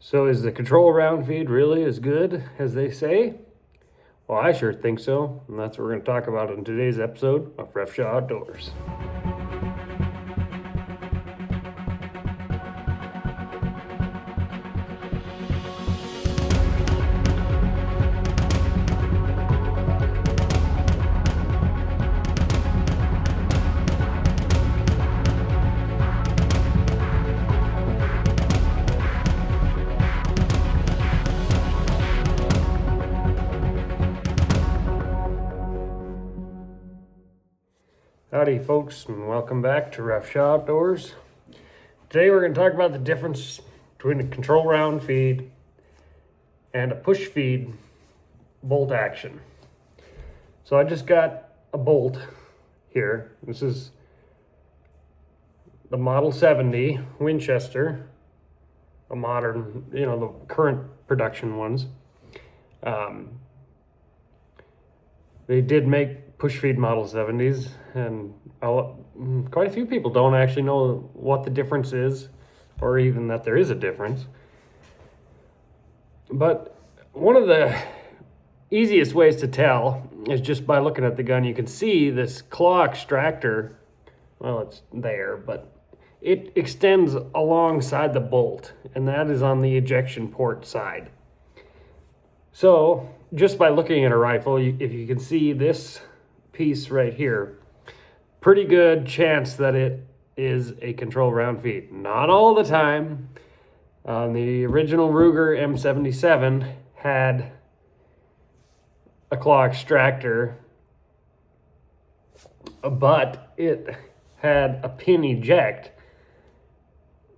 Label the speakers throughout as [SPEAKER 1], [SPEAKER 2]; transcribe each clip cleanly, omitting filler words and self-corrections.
[SPEAKER 1] So is the control round feed really as good as they say? Well, I sure think so, and that's what we're going to talk about in today's episode of Roughshod Outdoors. Howdy folks, and welcome back to Roughshod Outdoors. Today we're going to talk about the difference between a control round feed and a push feed bolt action. So I just got a bolt here. This is the Model 70 Winchester, a modern, the current production ones. They did make push feed Model 70s, and quite a few people don't actually know what the difference is, or even that there is a difference. But one of the easiest ways to tell is just by looking at the gun. You can see this claw extractor, well, it's there, but it extends alongside the bolt, and that is on the ejection port side. So just by looking at a rifle, if you can see this piece right here, pretty good chance that it is a control round feed. Not all the time. The original Ruger M77 had a claw extractor, but it had a pin eject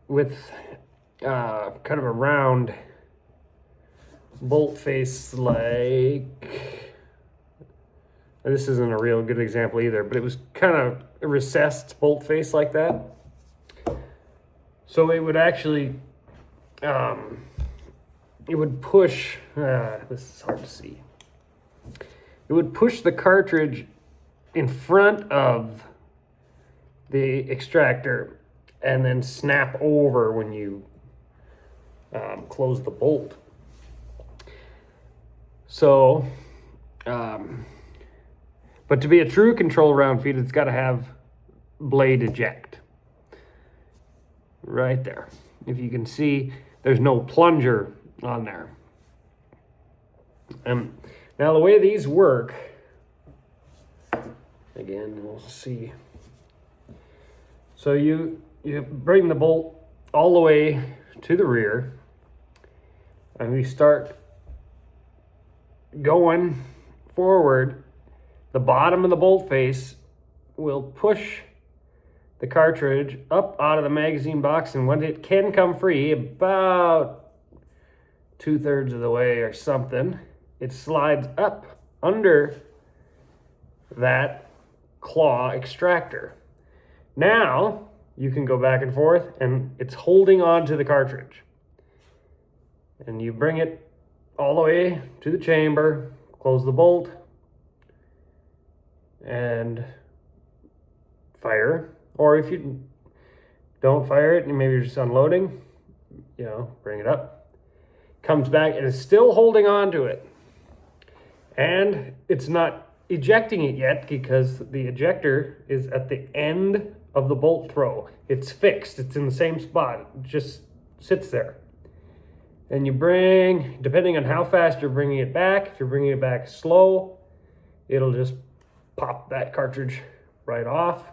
[SPEAKER 1] with kind of a round bolt face, like, this isn't a real good example either, but it was kind of a recessed bolt face like that. So it would actually, it would push, this is hard to see. It would push the cartridge in front of the extractor and then snap over when you close the bolt. So, but to be a true control round feed, it's got to have blade eject. Right there. If you can see, there's no plunger on there. Now the way these work, again, we'll see. So you bring the bolt all the way to the rear, and we start going forward. The bottom of the bolt face will push the cartridge up out of the magazine box, and when it can come free, about 2/3 of the way or something, it slides up under that claw extractor. Now you can go back and forth, and it's holding on to the cartridge, and you bring it all the way to the chamber, close the bolt, and fire. Or if you don't fire it and maybe you're just unloading, bring it up, comes back, and it's still holding on to it, and it's not ejecting it yet because the ejector is at the end of the bolt throw. It's fixed, it's in the same spot, it just sits there. And you bring, depending on how fast you're bringing it back, if you're bringing it back slow, it'll just pop that cartridge right off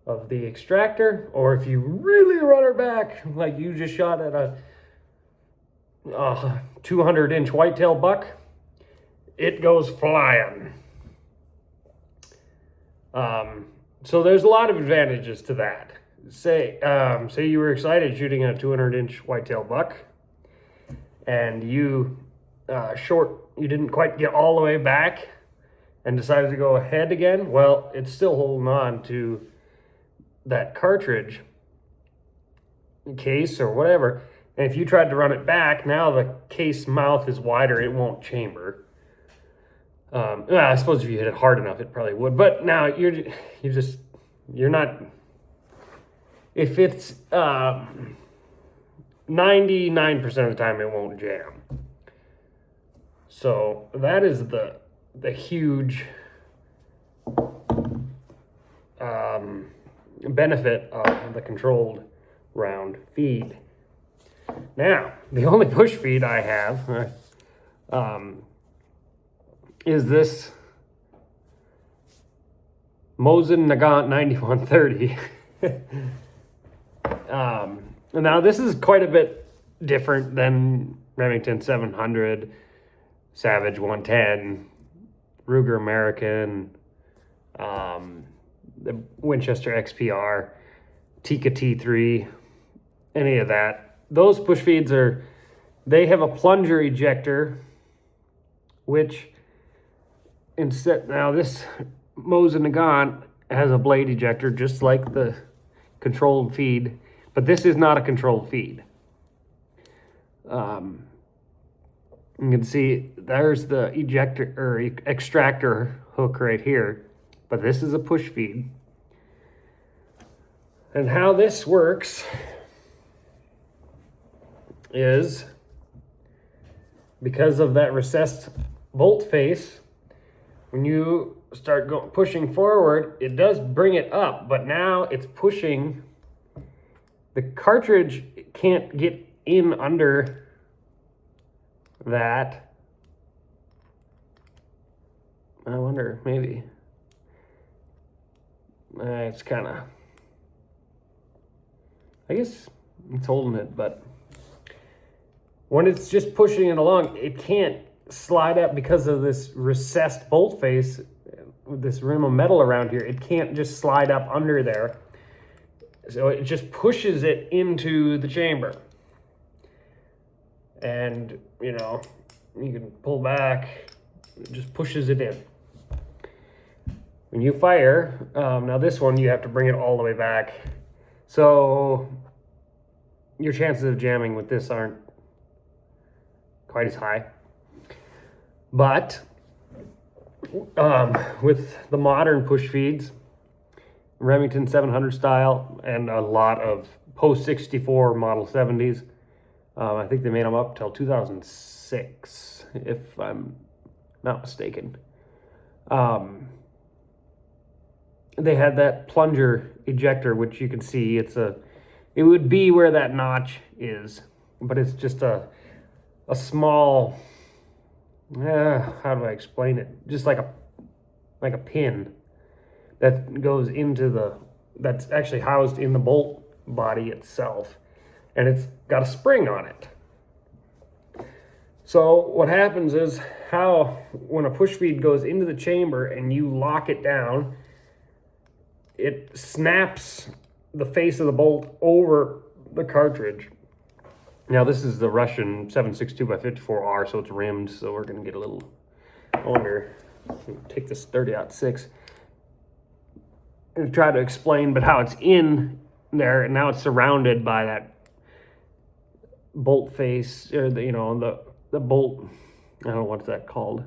[SPEAKER 1] of the extractor. Or if you really run her back, like you just shot at a 200-inch whitetail buck, it goes flying. So there's a lot of advantages to that. Say you were excited shooting a 200-inch whitetail buck, and you didn't quite get all the way back and decided to go ahead again. Well, it's still holding on to that cartridge case or whatever. And if you tried to run it back, now the case mouth is wider, it won't chamber. I suppose if you hit it hard enough, it probably would. But now you're not. If it's 99% of the time it won't jam. So that is the huge benefit of the controlled round feed. Now, the only push feed I have is this Mosin Nagant 9130. Now this is quite a bit different than Remington 700, Savage 110, Ruger American, the Winchester XPR, Tikka T3, any of that. Those push feeds they have a plunger ejector, which instead, now this Mosin Nagant has a blade ejector just like the controlled feed, but this is not a controlled feed. You can see there's the ejector or extractor hook right here, but this is a push feed. And how this works is because of that recessed bolt face, when you start pushing forward, it does bring it up, but now it's pushing. The cartridge can't get in under that. I wonder, maybe. It's kind of, I guess it's holding it, but when it's just pushing it along, it can't slide up because of this recessed bolt face with this rim of metal around here. It can't just slide up under there. So it just pushes it into the chamber. And, you know, you can pull back, it just pushes it in. When you fire, now this one, you have to bring it all the way back. So your chances of jamming with this aren't quite as high. But with the modern push feeds, Remington 700 style, and a lot of post 64 model 70s, I think they made them up till 2006, if I'm not mistaken. They had that plunger ejector, which you can see it would be where that notch is, but it's just a small, how do I explain it? Just like a pin that goes into that's actually housed in the bolt body itself, and it's got a spring on it. So what happens is, when a push feed goes into the chamber and you lock it down, it snaps the face of the bolt over the cartridge. Now this is the Russian 7.62x54R, so it's rimmed, so we're gonna get a little, I wonder, take this 30-06 and try to explain, but how it's in there, and now it's surrounded by that bolt face, or the bolt, I don't know what's that called,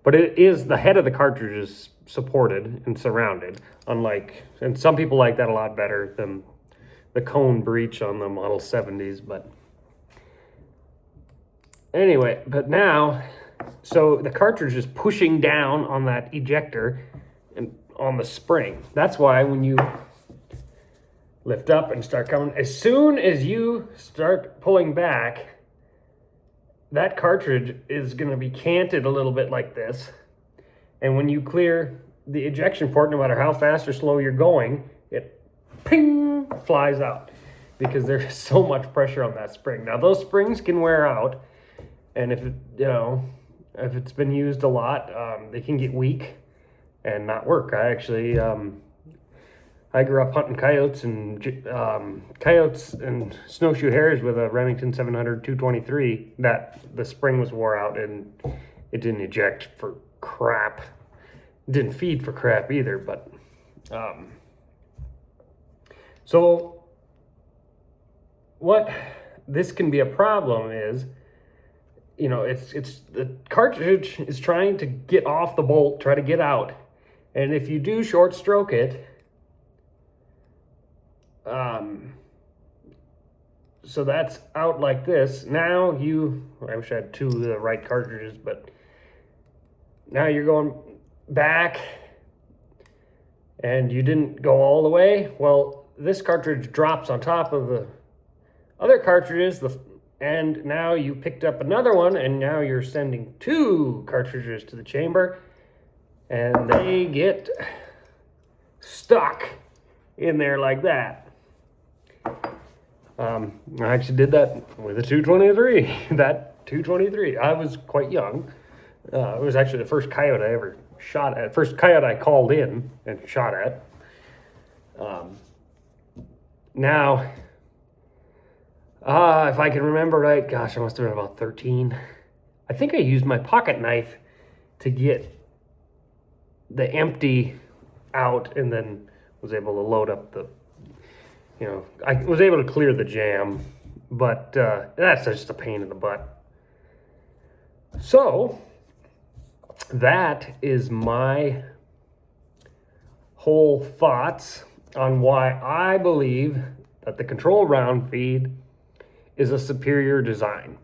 [SPEAKER 1] but it is, the head of the cartridge is supported and surrounded, and some people like that a lot better than the cone breech on the Model 70s, but anyway, but now, so the cartridge is pushing down on that ejector and on the spring. That's why when you lift up and start coming, as soon as you start pulling back, that cartridge is going to be canted a little bit like this. And when you clear the ejection port, no matter how fast or slow you're going, it ping flies out because there's so much pressure on that spring. Now those springs can wear out, and if it's been used a lot, they can get weak and not work. I grew up hunting coyotes and snowshoe hares with a Remington 700 223 that the spring was wore out and it didn't eject for crap. It didn't feed for crap either, but so what this can be a problem is, it's the cartridge is trying to get off the bolt, try to get out, and if you do short stroke it, so that's out like this. Now I wish I had two of the right cartridges, but now you're going back and you didn't go all the way. Well, this cartridge drops on top of the other cartridges, and now you picked up another one, and now you're sending two cartridges to the chamber, and they get stuck in there like that. I actually did that with a 223. That 223. I was quite young. It was actually the first coyote I ever shot at. First coyote I called in and shot at. Now, if I can remember right, gosh, I must have been about 13. I think I used my pocket knife to get the empty out, and then was able to load up I was able to clear the jam, but that's just a pain in the butt. So that is my whole thoughts on why I believe that the control round feed is a superior design.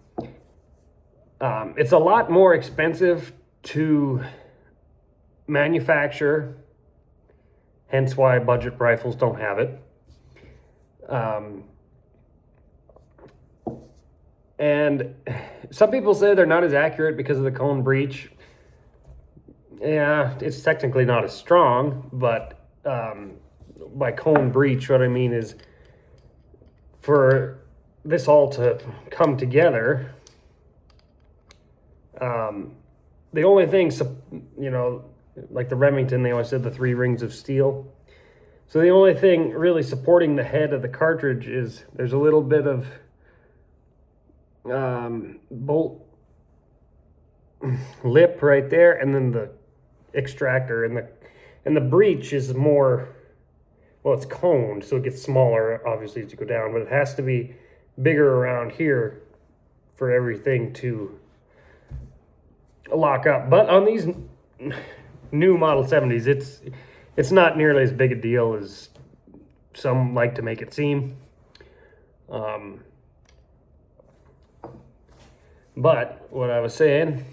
[SPEAKER 1] It's a lot more expensive to manufacture, hence why budget rifles don't have it. And some people say they're not as accurate because of the cone breach. Yeah, it's technically not as strong, but by cone breach, what I mean is for this all to come together, the only thing, like the Remington, they always said the 3 rings of steel. So the only thing really supporting the head of the cartridge is there's a little bit of bolt lip right there, and then the extractor, and the breech is more, well, it's coned, so it gets smaller obviously as you go down, but it has to be bigger around here for everything to lock up. But on these new Model 70s, it's not nearly as big a deal as some like to make it seem. But what I was saying,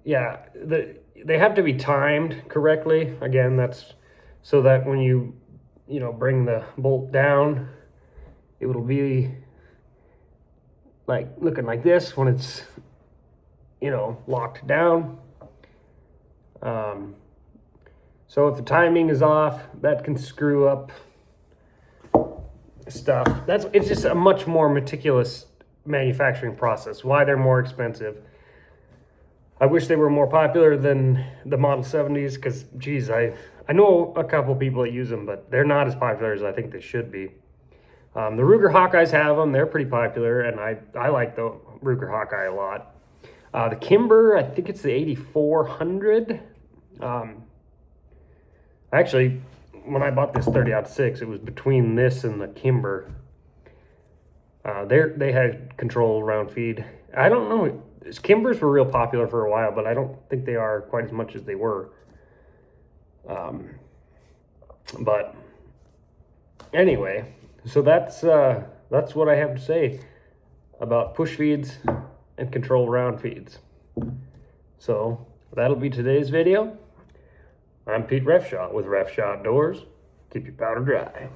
[SPEAKER 1] yeah, they have to be timed correctly. Again, that's so that when you bring the bolt down, it will be like looking like this when it's locked down. So if the timing is off, that can screw up stuff. It's just a much more meticulous manufacturing process. Why they're more expensive. I wish they were more popular than the Model 70s, because geez, I know a couple people that use them, but they're not as popular as I think they should be. The Ruger Hawkeyes have them. They're pretty popular, and I like the Ruger Hawkeye a lot. The Kimber, I think it's the 8400. Actually, when I bought this 30-06, it was between this and the Kimber. They had control round feed. I don't know. Kimbers were real popular for a while, but I don't think they are quite as much as they were. But anyway, so that's what I have to say about push feeds and control round feeds. So that'll be today's video. I'm Pete Refshot with Refshot Outdoors. Keep your powder dry.